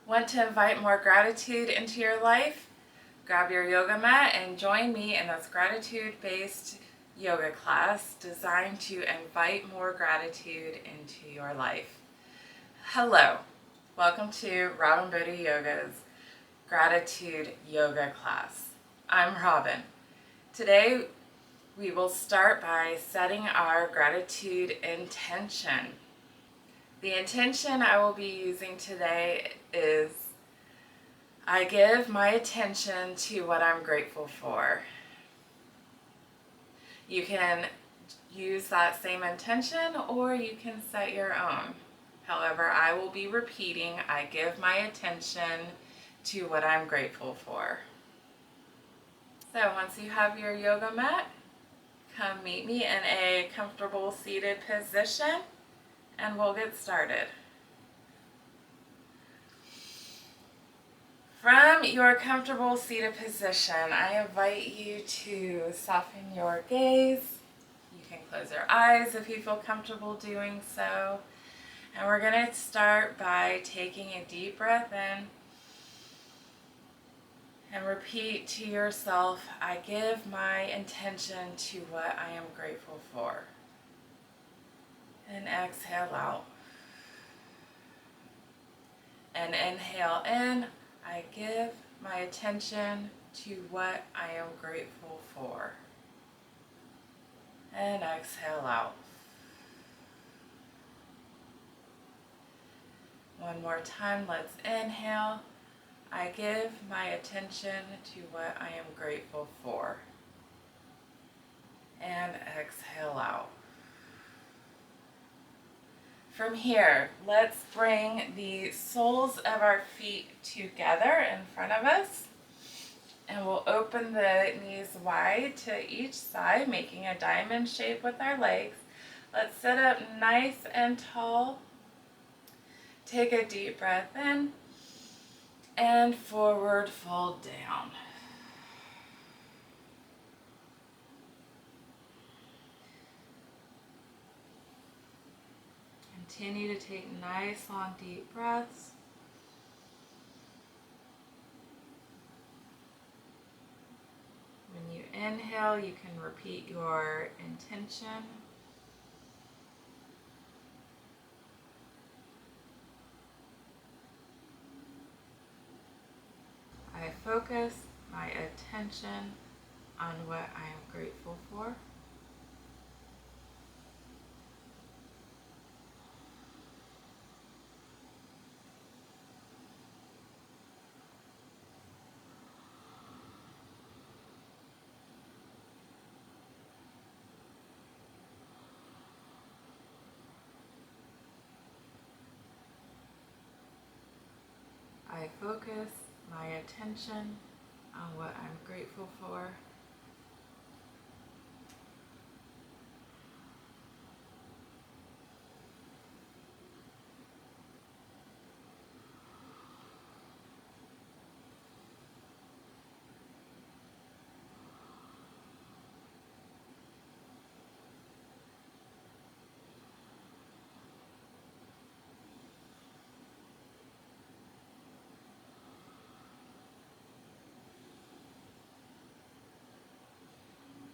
Want to invite more gratitude into your life? Grab your yoga mat and join me in this gratitude-based yoga class designed to invite more gratitude into your life. Hello, welcome to Robin Bodhi Yoga's Gratitude Yoga class. I'm Robin. Today we will start by setting our gratitude intention. The intention I will be using today is I give my attention to what I'm grateful for. You can use that same intention or you can set your own. However, I will be repeating, I give my attention to what I'm grateful for. So once you have your yoga mat, come meet me in a comfortable seated position and we'll get started. From your comfortable seated position, I invite you to soften your gaze. You can close your eyes if you feel comfortable doing so. And we're going to start by taking a deep breath in and repeat to yourself, I give my intention to what I am grateful for. And exhale out. And inhale in. I give my attention to what I am grateful for. And exhale out. One more time, let's inhale. I give my attention to what I am grateful for. And exhale out. From here, let's bring the soles of our feet together in front of us. And we'll open the knees wide to each side, making a diamond shape with our legs. Let's sit up nice and tall. Take a deep breath in and forward fold down. Continue to take nice, long, deep breaths. When you inhale, you can repeat your intention. I focus my attention on what I am grateful for. I focus my attention on what I'm grateful for.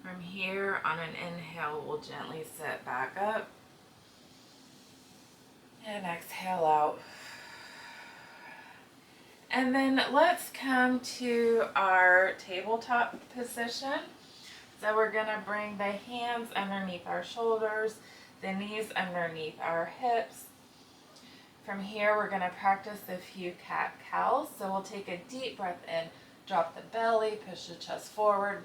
From here, on an inhale, we'll gently sit back up and exhale out. And then let's come to our tabletop position. So we're going to bring the hands underneath our shoulders, the knees underneath our hips. From here, we're going to practice a few cat-cows. So we'll take a deep breath in, drop the belly, push the chest forward.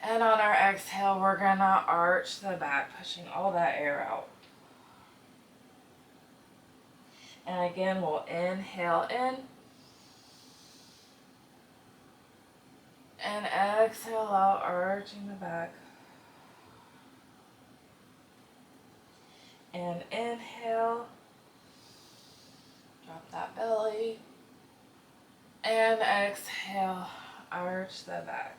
And on our exhale, we're going to arch the back, pushing all that air out. And again, we'll inhale in. And exhale out, arching the back. And inhale. Drop that belly. And exhale, arch the back.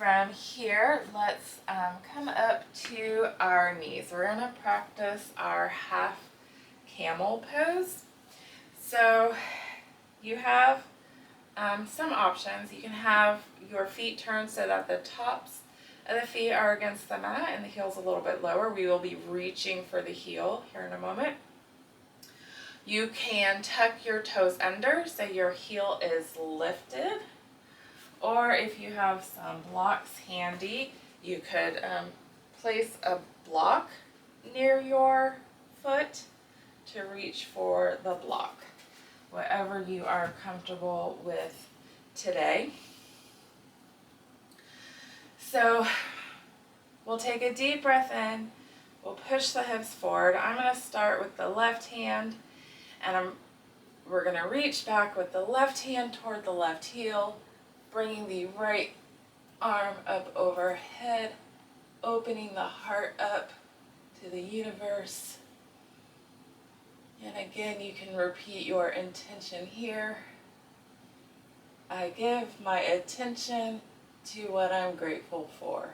From here, let's come up to our knees. We're going to practice our half camel pose. So you have some options. You can have your feet turned so that the tops of the feet are against the mat and the heel's a little bit lower. We will be reaching for the heel here in a moment. You can tuck your toes under so your heel is lifted. Or if you have some blocks handy, you could place a block near your foot to reach for the block. Whatever you are comfortable with today. So we'll take a deep breath in. We'll push the hips forward. I'm going to start with the left hand, and we're going to reach back with the left hand toward the left heel, bringing the right arm up overhead, opening the heart up to the universe. And again, you can repeat your intention here. I give my attention to what I'm grateful for.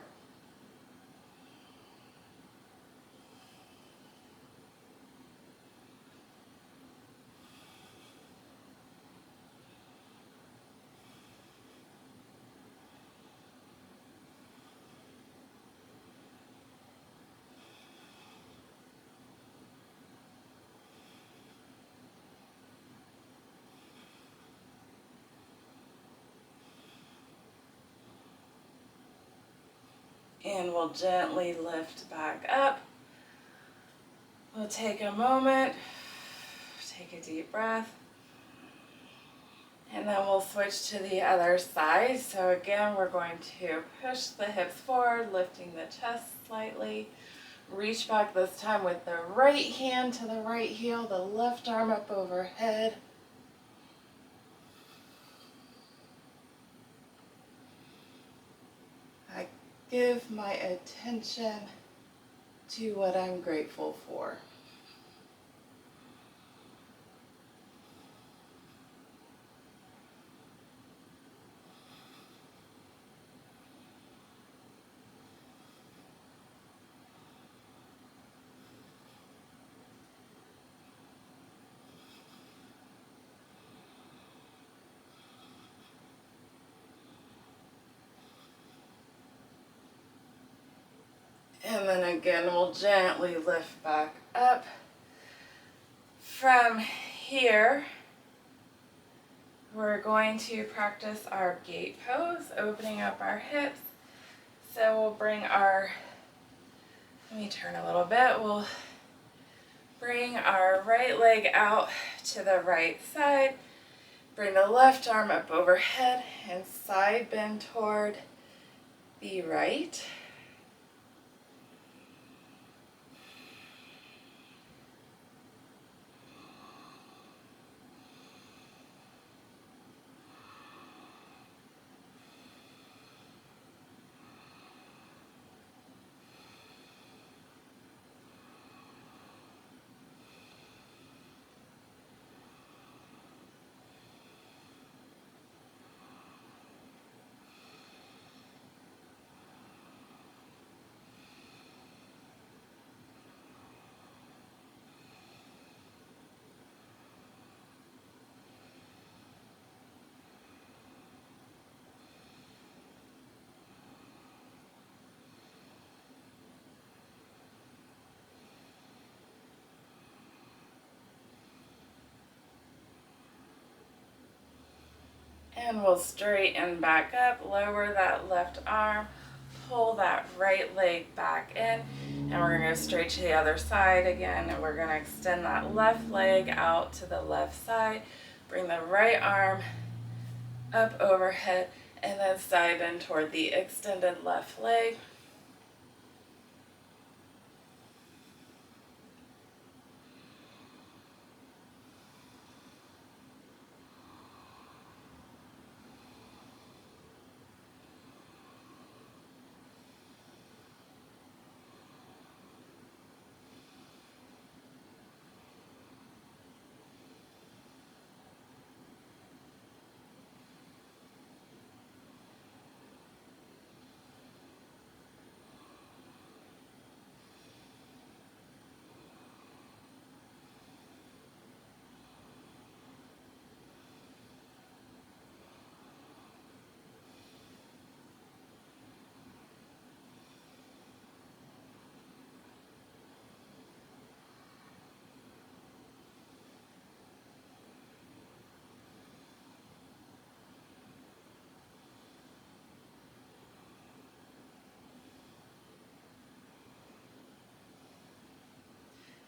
And we'll gently lift back up. We'll take a moment, take a deep breath, and then we'll switch to the other side. So again, we're going to push the hips forward, lifting the chest slightly. Reach back this time with the right hand to the right heel, the left arm up overhead. I give my attention to what I'm grateful for. And then again, we'll gently lift back up. From here, we're going to practice our gate pose, opening up our hips. So we'll bring our, let me turn a little bit, we'll bring our right leg out to the right side, bring the left arm up overhead and side bend toward the right. And we'll straighten back up, lower that left arm, pull that right leg back in, and we're going to go straight to the other side again, and we're going to extend that left leg out to the left side, bring the right arm up overhead, and then side bend toward the extended left leg.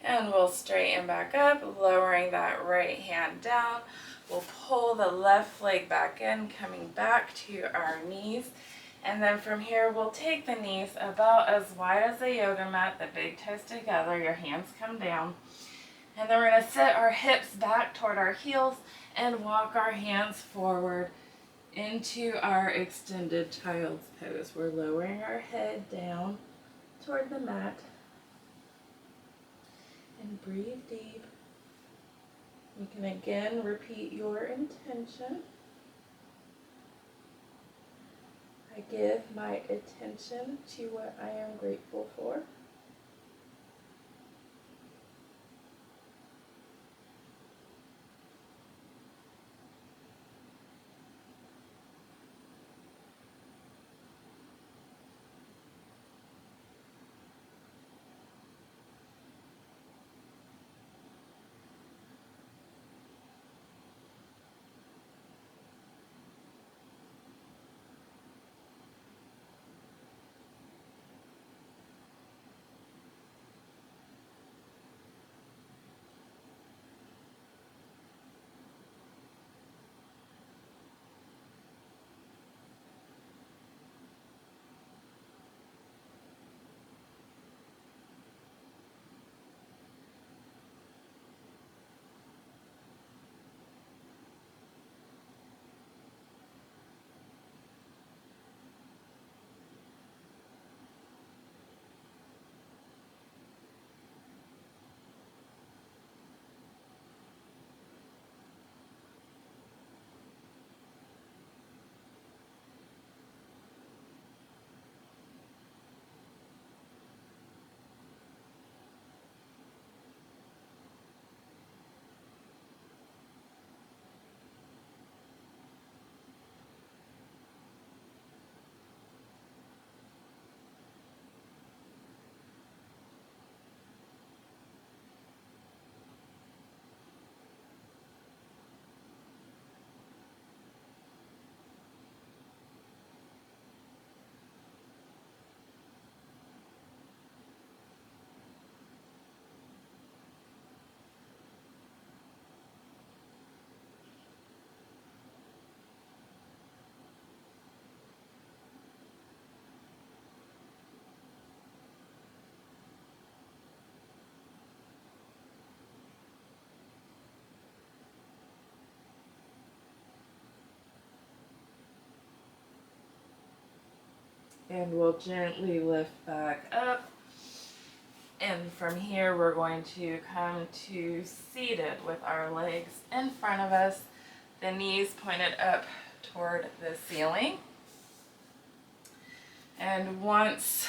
And we'll straighten back up, lowering that right hand down. We'll pull the left leg back in, coming back to our knees. And then from here, we'll take the knees about as wide as the yoga mat, the big toes together, your hands come down. And then we're going to sit our hips back toward our heels and walk our hands forward into our extended child's pose. We're lowering our head down toward the mat. And breathe deep. You can again repeat your intention. I give my attention to what I am grateful for. And we'll gently lift back up. And from here, we're going to come to seated with our legs in front of us, the knees pointed up toward the ceiling. And once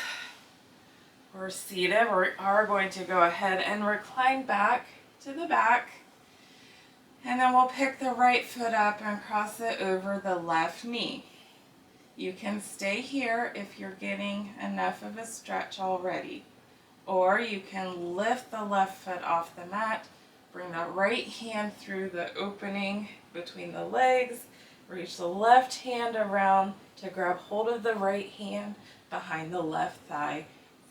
we're seated, we are going to go ahead and recline back to the back. And then we'll pick the right foot up and cross it over the left knee. You can stay here if you're getting enough of a stretch already. Or you can lift the left foot off the mat, bring the right hand through the opening between the legs, reach the left hand around to grab hold of the right hand behind the left thigh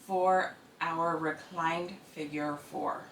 for our reclined figure four.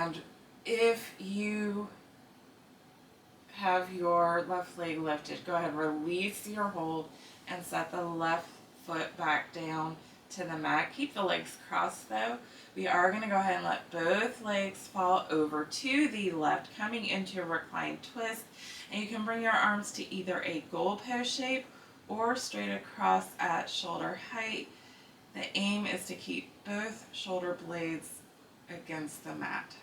And if you have your left leg lifted, go ahead, release your hold and set the left foot back down to the mat. Keep the legs crossed though. We are going to go ahead and let both legs fall over to the left, coming into a reclined twist. And you can bring your arms to either a goalpost shape or straight across at shoulder height. The aim is to keep both shoulder blades against the mat.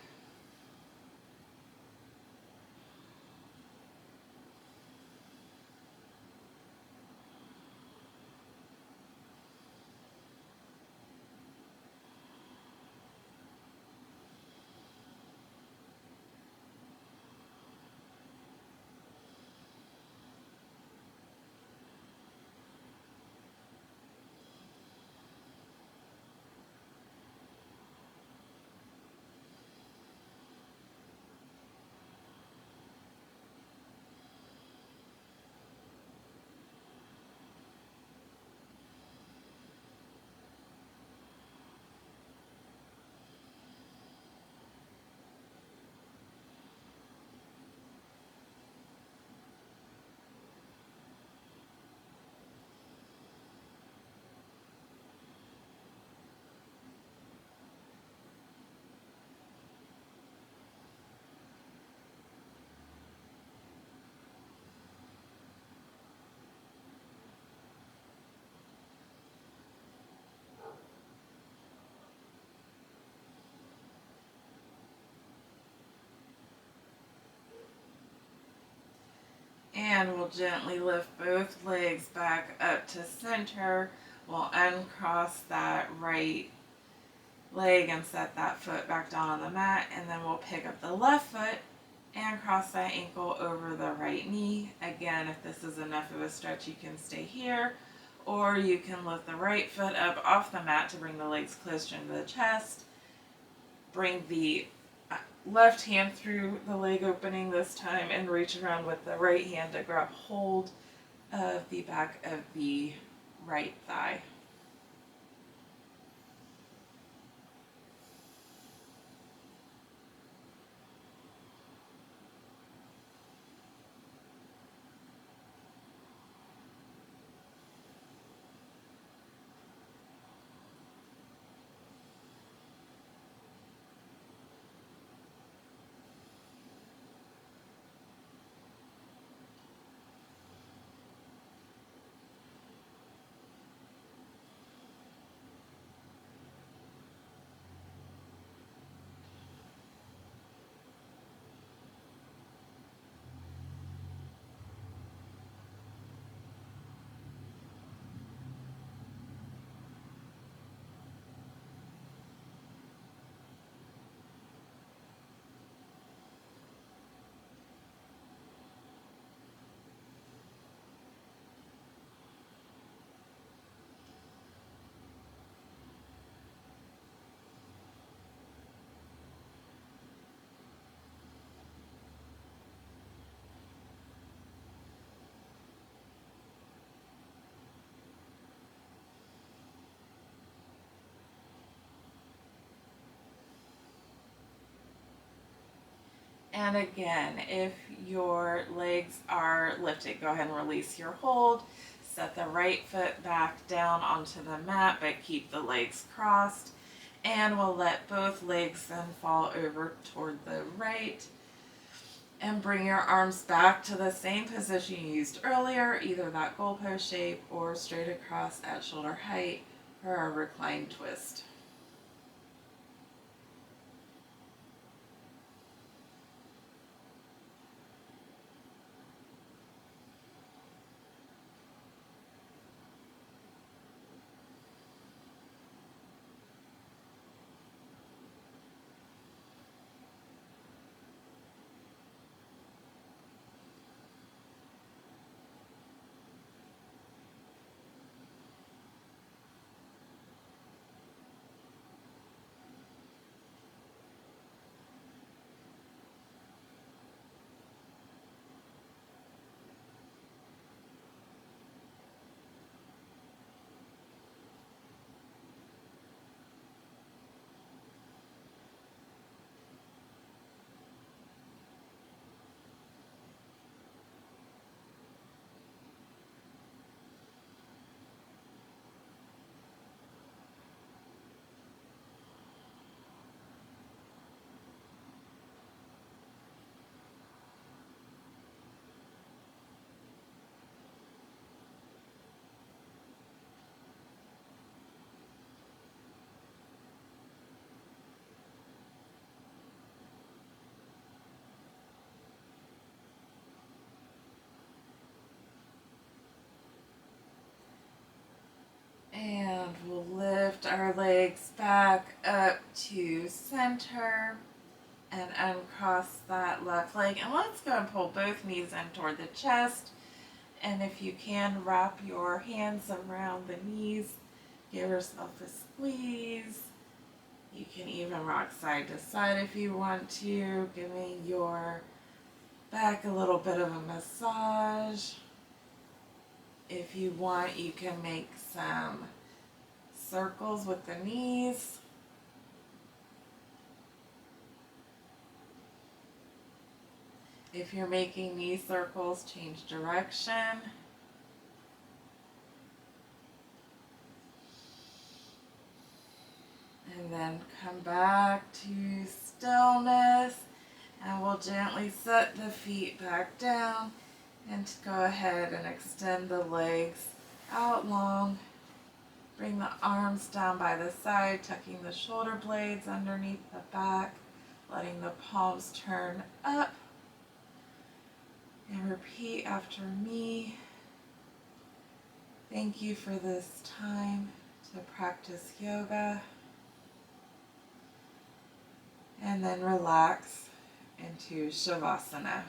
And we'll gently lift both legs back up to center. We'll uncross that right leg and set that foot back down on the mat. And then we'll pick up the left foot and cross that ankle over the right knee. Again, if this is enough of a stretch, you can stay here. Or you can lift the right foot up off the mat to bring the legs closer to the chest. Bring the left hand through the leg opening this time and reach around with the right hand to grab hold of the back of the right thigh. And again, if your legs are lifted, go ahead and release your hold. Set the right foot back down onto the mat, but keep the legs crossed. And we'll let both legs then fall over toward the right. And bring your arms back to the same position you used earlier, either that goalpost shape or straight across at shoulder height for our reclined twist. our legs back up to center and uncross that left leg. And let's go and pull both knees in toward the chest. And if you can, wrap your hands around the knees. Give yourself a squeeze. You can even rock side to side if you want to, giving your back a little bit of a massage. If you want, you can make some circles with the knees. If you're making knee circles, change direction. And then come back to stillness, and we'll gently set the feet back down and go ahead and extend the legs out long. Bring the arms down by the side, tucking the shoulder blades underneath the back, letting the palms turn up. And repeat after me. Thank you for this time to practice yoga. And then relax into Shavasana.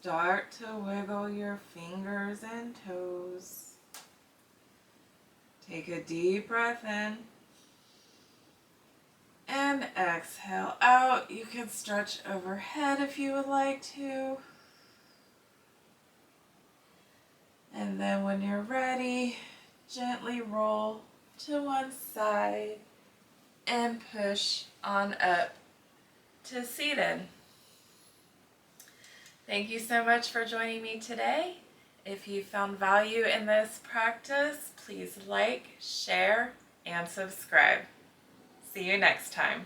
start to wiggle your fingers and toes. Take a deep breath in and exhale out. You can stretch overhead if you would like to. And then when you're ready, gently roll to one side and push on up to seated. Thank you so much for joining me today. If you found value in this practice, please like, share, and subscribe. See you next time.